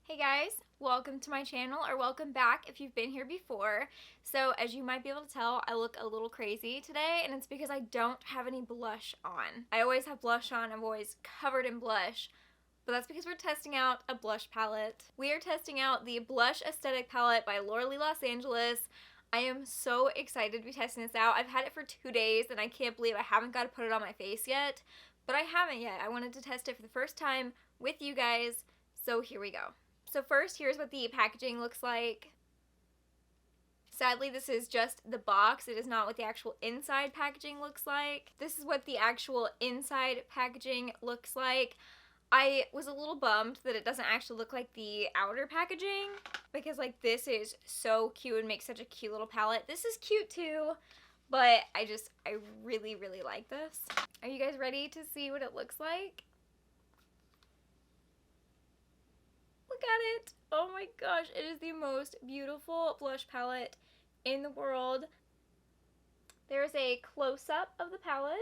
Hey guys, welcome to my channel, or welcome back if you've been here before. So as you might be able to tell, I look a little crazy today, and it's because I don't have any blush on. I always have blush on, I'm always covered in blush, but that's because we're testing out a blush palette. We are testing out the Blush Aesthetic palette by Laura Lee Los Angeles. I am so excited to be testing this out. I've had it for 2 days, and I can't believe I haven't got to put it on my face yet, but I haven't yet. I wanted to test it for the first time with you guys, so here we go. So first, here's what the packaging looks like. Sadly, this is just the box. It is not what the actual inside packaging looks like. This is what the actual inside packaging looks like. I was a little bummed that it doesn't actually look like the outer packaging, because like this is so cute and makes such a cute little palette. This is cute too, but I really like this. Are you guys ready to see what it looks like? Look at it! Oh my gosh, it is the most beautiful blush palette in the world. There's a close-up of the palette.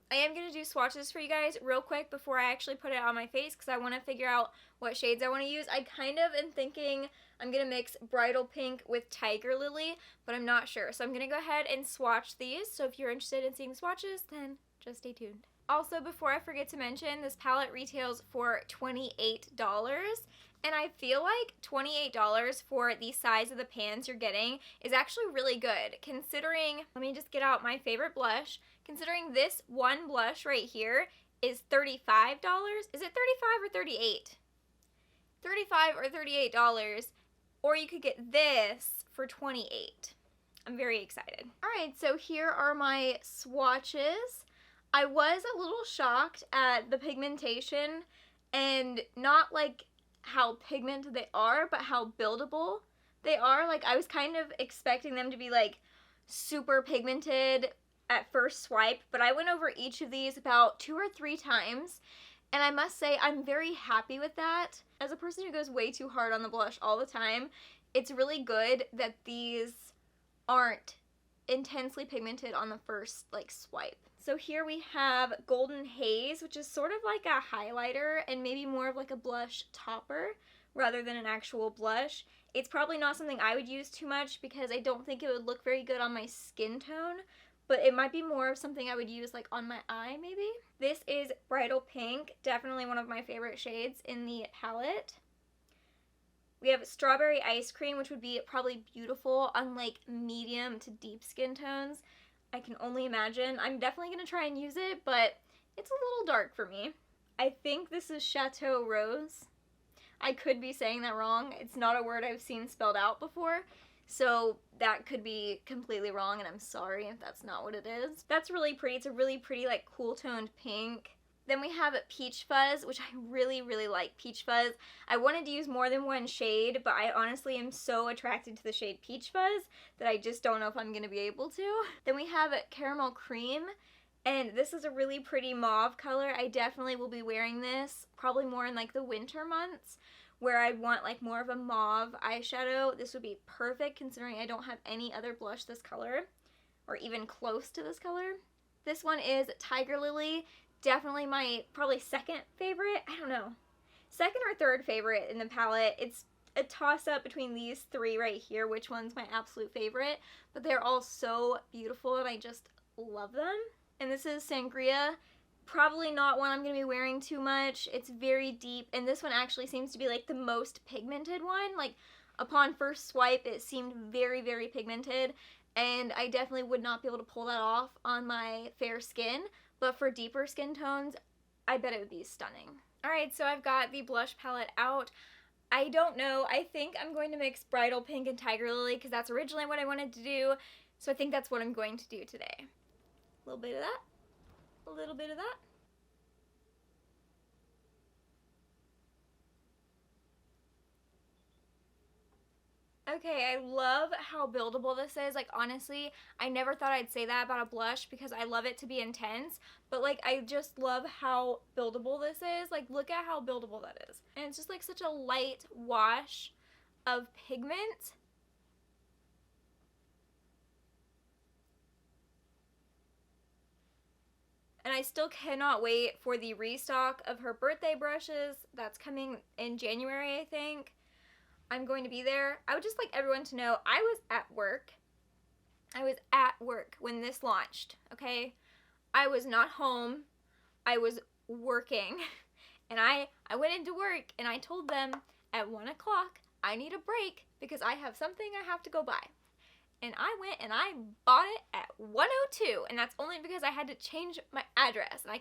I am going to do swatches for you guys real quick before I actually put it on my face, because I want to figure out what shades I want to use. I kind of am thinking I'm going to mix Bridal Pink with Tiger Lily, but I'm not sure. So I'm going to go ahead and swatch these. So if you're interested in seeing swatches, then just stay tuned. Also, before I forget to mention, this palette retails for $28. And I feel like $28 for the size of the pans you're getting is actually really good, considering, let me just get out my favorite blush, considering this one blush right here is $35. Is it $35 or $38? $35 or $38, or you could get this for $28. I'm very excited. Alright, so here are my swatches. I was a little shocked at the pigmentation, and not like how pigmented they are, but how buildable they are. Like, I was kind of expecting them to be like super pigmented at first swipe, but I went over each of these about 2 or 3 times, and I must say I'm very happy with that. As a person who goes way too hard on the blush all the time, it's really good that these aren't intensely pigmented on the first like swipe. So here we have Golden Haze, which is sort of like a highlighter and maybe more of like a blush topper rather than an actual blush. It's probably not something I would use too much because I don't think it would look very good on my skin tone, but it might be more of something I would use like on my eye maybe. This is Bridal Pink, definitely one of my favorite shades in the palette. We have Strawberry Ice Cream, which would be probably beautiful on like medium to deep skin tones. I can only imagine. I'm definitely going to try and use it, but it's a little dark for me. I think this is Chateau Rose. I could be saying that wrong. It's not a word I've seen spelled out before, so that could be completely wrong, and I'm sorry if that's not what it is. That's really pretty. It's a really pretty like cool toned pink. Then we have Peach Fuzz, which I really like Peach Fuzz. I wanted to use more than one shade, but I honestly am so attracted to the shade Peach Fuzz that I just don't know if I'm going to be able to. Then we have Caramel Cream, and this is a really pretty mauve color. I definitely will be wearing this probably more in like the winter months where I want like more of a mauve eyeshadow. This would be perfect considering I don't have any other blush this color or even close to this color. This one is Tiger Lily. Definitely my probably second favorite. I don't know. Second or third favorite in the palette. It's a toss-up between these 3 right here, which one's my absolute favorite. But they're all so beautiful and I just love them. And this is Sangria. Probably not one I'm going to be wearing too much. It's very deep, and this one actually seems to be like the most pigmented one. Like, upon first swipe, it seemed very pigmented, and I definitely would not be able to pull that off on my fair skin. But for deeper skin tones, I bet it would be stunning. Alright, so I've got the blush palette out. I don't know. I think I'm going to mix Bridal Pink and Tiger Lily because that's originally what I wanted to do. So I think that's what I'm going to do today. A little bit of that. A little bit of that. Okay, I love how buildable this is. Like, honestly, I never thought I'd say that about a blush because I love it to be intense, but like, I just love how buildable this is. Like, look at how buildable that is. And it's just like such a light wash of pigment. And I still cannot wait for the restock of her birthday brushes. That's coming in January, I think. I'm going to be there. I would just like everyone to know I was at work. I was at work when this launched, okay? I was not home. I was working. And I went into work and I told them at 1 o'clock I need a break because I have something I have to go buy. And I went and I bought it at 1:02, and that's only because I had to change my address, and I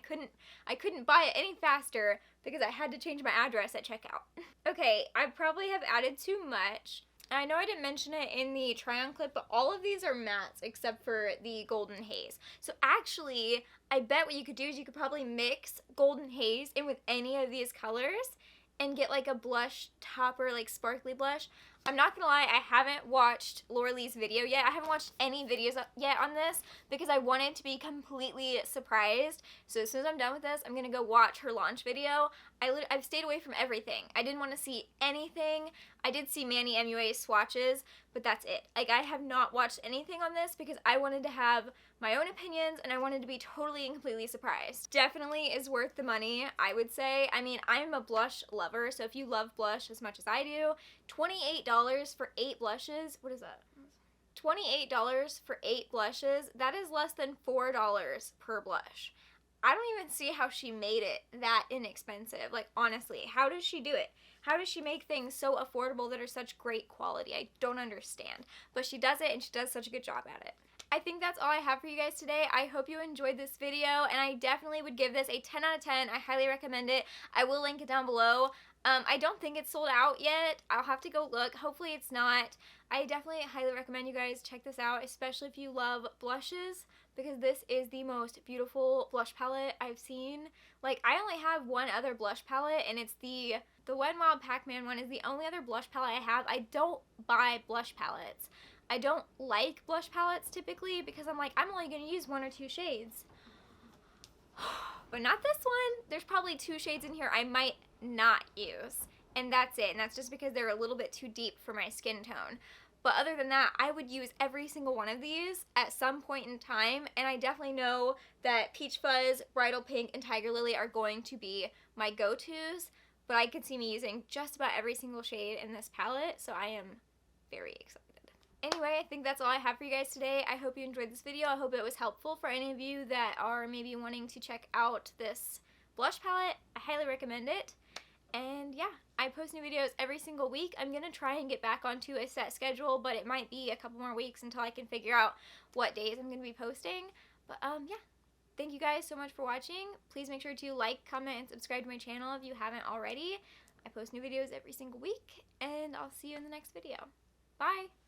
couldn't buy it any faster because I had to change my address at checkout. Okay, I probably have added too much. I know I didn't mention it in the try-on clip, but all of these are mattes except for the Golden Haze. So actually, I bet what you could do is you could probably mix Golden Haze in with any of these colors and get like a blush topper, like sparkly blush. I'm not gonna lie, I haven't watched Laura Lee's video yet. I haven't watched any videos yet on this because I wanted to be completely surprised. So as soon as I'm done with this, I'm gonna go watch her launch video. I've stayed away from everything. I didn't want to see anything. I did see Manny MUA's swatches, but that's it. Like, I have not watched anything on this because I wanted to have my own opinions and I wanted to be totally and completely surprised. Definitely is worth the money, I would say. I mean, I'm a blush lover, so if you love blush as much as I do, $28 for 8 blushes, what is that? $28 for 8 blushes, that is less than $4 per blush. I don't even see how she made it that inexpensive. Like, honestly, how does she do it? How does she make things so affordable that are such great quality? I don't understand. But she does it, and she does such a good job at it. I think that's all I have for you guys today. I hope you enjoyed this video, and I definitely would give this a 10 out of 10. I highly recommend it. I will link it down below. I don't think it's sold out yet. I'll have to go look. Hopefully it's not. I definitely highly recommend you guys check this out, especially if you love blushes, because this is the most beautiful blush palette I've seen. Like, I only have one other blush palette, and it's the Wet n Wild Pac-Man one is the only other blush palette I have. I don't buy blush palettes. I don't like blush palettes typically because I'm like, I'm only going to use 1 or 2 shades. But not this one. There's probably 2 shades in here I might not use. And that's it. And that's just because they're a little bit too deep for my skin tone. But other than that, I would use every single one of these at some point in time. And I definitely know that Peach Fuzz, Bridal Pink, and Tiger Lily are going to be my go-tos. But I could see me using just about every single shade in this palette. So I am very excited. Anyway, I think that's all I have for you guys today. I hope you enjoyed this video. I hope it was helpful for any of you that are maybe wanting to check out this blush palette. I highly recommend it. And yeah, I post new videos every single week. I'm going to try and get back onto a set schedule, but it might be a couple more weeks until I can figure out what days I'm going to be posting. But yeah, thank you guys so much for watching. Please make sure to like, comment, and subscribe to my channel if you haven't already. I post new videos every single week, and I'll see you in the next video. Bye!